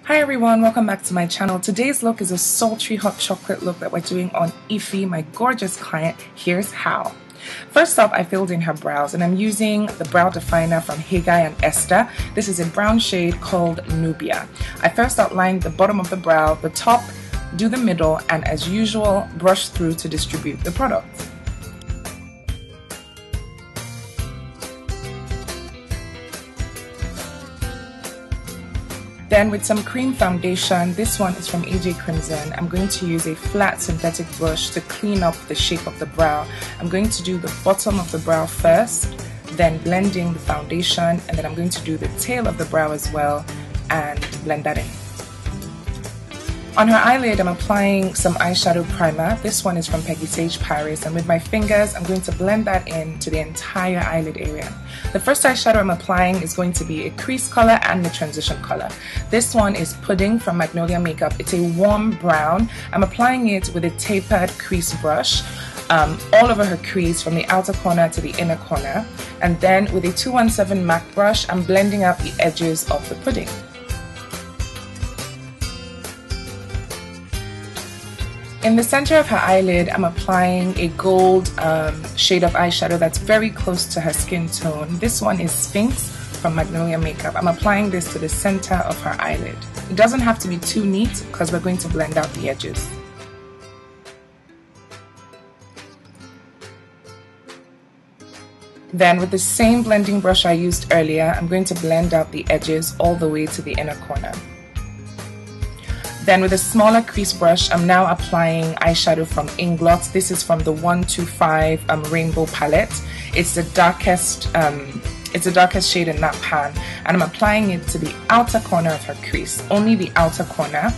Hi everyone, welcome back to my channel. Today's look is a sultry hot chocolate look that we're doing on Ify, my gorgeous client. Here's how. First off, I filled in her brows and I'm using the brow definer from Hegai and Esther. This is a brown shade called Nubia. I first outlined the bottom of the brow, the top, do the middle, and as usual, brush through to distribute the product. Then with some cream foundation, this one is from AJ Crimson, I'm going to use a flat synthetic brush to clean up the shape of the brow. I'm going to do the bottom of the brow first, then blending the foundation, and then I'm going to do the tail of the brow as well and blend that in. On her eyelid, I'm applying some eyeshadow primer. This one is from Peggy Sage Eye, and with my fingers, I'm going to blend that in to the entire eyelid area. The first eyeshadow I'm applying is going to be a crease color and a transition color. This one is Puddin from Magnolia Makeup. It's a warm brown. I'm applying it with a tapered crease brush all over her crease from the outer corner to the inner corner. And then with a 217 MAC brush, I'm blending out the edges of the pudding. In the center of her eyelid, I'm applying a gold shade of eyeshadow that's very close to her skin tone. This one is Sphinx from Magnolia Makeup. I'm applying this to the center of her eyelid. It doesn't have to be too neat because we're going to blend out the edges. Then with the same blending brush I used earlier, I'm going to blend out the edges all the way to the inner corner. Then with a smaller crease brush, I'm now applying eyeshadow from Inglot. This is from the 125 Rainbow palette. It's the darkest shade in that pan, and I'm applying it to the outer corner of her crease, only the outer corner.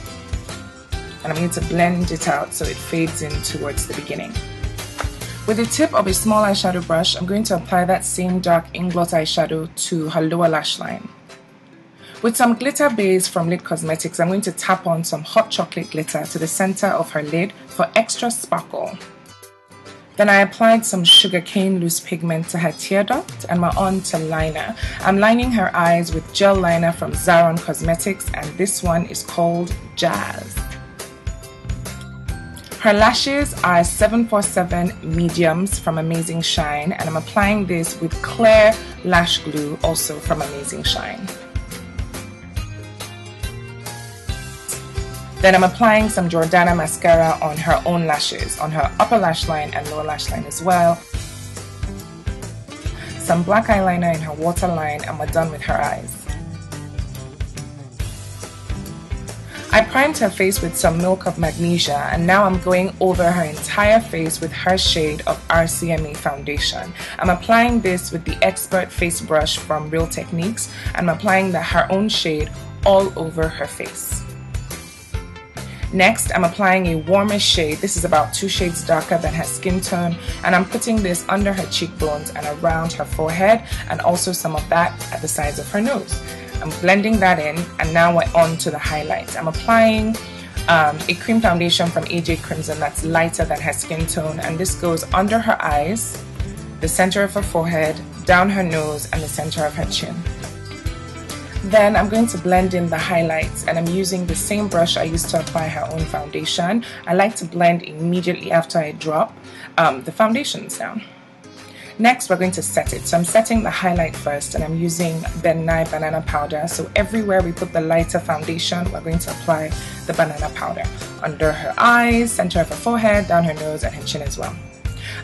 And I'm going to blend it out so it fades in towards the beginning. With the tip of a small eyeshadow brush, I'm going to apply that same dark Inglot eyeshadow to her lower lash line. With some glitter base from Lip Cosmetics, I'm going to tap on some hot chocolate glitter to the center of her lid for extra sparkle. Then I applied some sugarcane loose pigment to her tear duct and we're on to liner. I'm lining her eyes with gel liner from Zaron Cosmetics, and this one is called Jazz. Her lashes are 747 mediums from Amazing Shine, and I'm applying this with clear lash glue also from Amazing Shine. Then I'm applying some Jordana mascara on her own lashes, on her upper lash line and lower lash line as well. Some black eyeliner in her waterline, and we're done with her eyes. I primed her face with some Milk of Magnesia, and now I'm going over her entire face with her shade of RCMA Foundation. I'm applying this with the Expert Face Brush from Real Techniques, and I'm applying her own shade all over her face. Next, I'm applying a warmer shade. This is about 2 shades darker than her skin tone, and I'm putting this under her cheekbones and around her forehead, and also some of that at the sides of her nose. I'm blending that in, and now we're on to the highlight. I'm applying a cream foundation from AJ Crimson that's lighter than her skin tone, and this goes under her eyes, the center of her forehead, down her nose, and the center of her chin. Then I'm going to blend in the highlights, and I'm using the same brush I used to apply her own foundation. I like to blend immediately after I drop the foundations down. Next, we're going to set it. So I'm setting the highlight first, and I'm using the Nye Banana Powder. So everywhere we put the lighter foundation, we're going to apply the banana powder. Under her eyes, center of her forehead, down her nose, and her chin as well.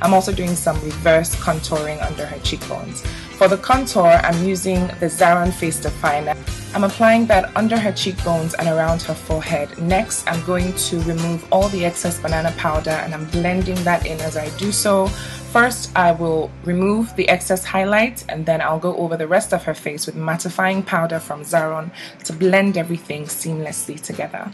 I'm also doing some reverse contouring under her cheekbones. For the contour, I'm using the Zaron Face Definer. I'm applying that under her cheekbones and around her forehead. Next, I'm going to remove all the excess banana powder, and I'm blending that in as I do so. First, I will remove the excess highlight, and then I'll go over the rest of her face with mattifying powder from Zaron to blend everything seamlessly together.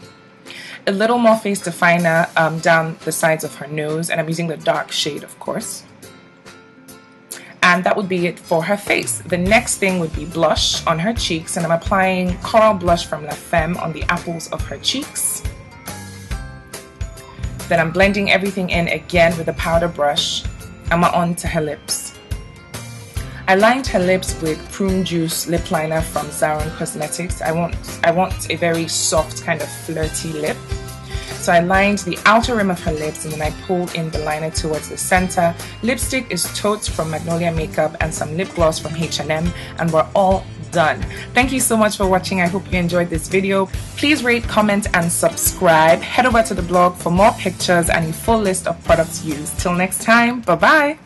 A little more face definer down the sides of her nose, and I'm using the dark shade, of course. And that would be it for her face. The next thing would be blush on her cheeks, and I'm applying Coral Blush from Femme on the apples of her cheeks. Then I'm blending everything in again with a powder brush, and we're on to her lips. I lined her lips with Prune Juice lip liner from Zaron Cosmetics. I want a very soft, kind of flirty lip. So I lined the outer rim of her lips and then I pulled in the liner towards the center. Lipstick is Toots from Magnolia Makeup and some lip gloss from H&M, and we're all done. Thank you so much for watching. I hope you enjoyed this video. Please rate, comment, and subscribe. Head over to the blog for more pictures and a full list of products used. Till next time, bye-bye.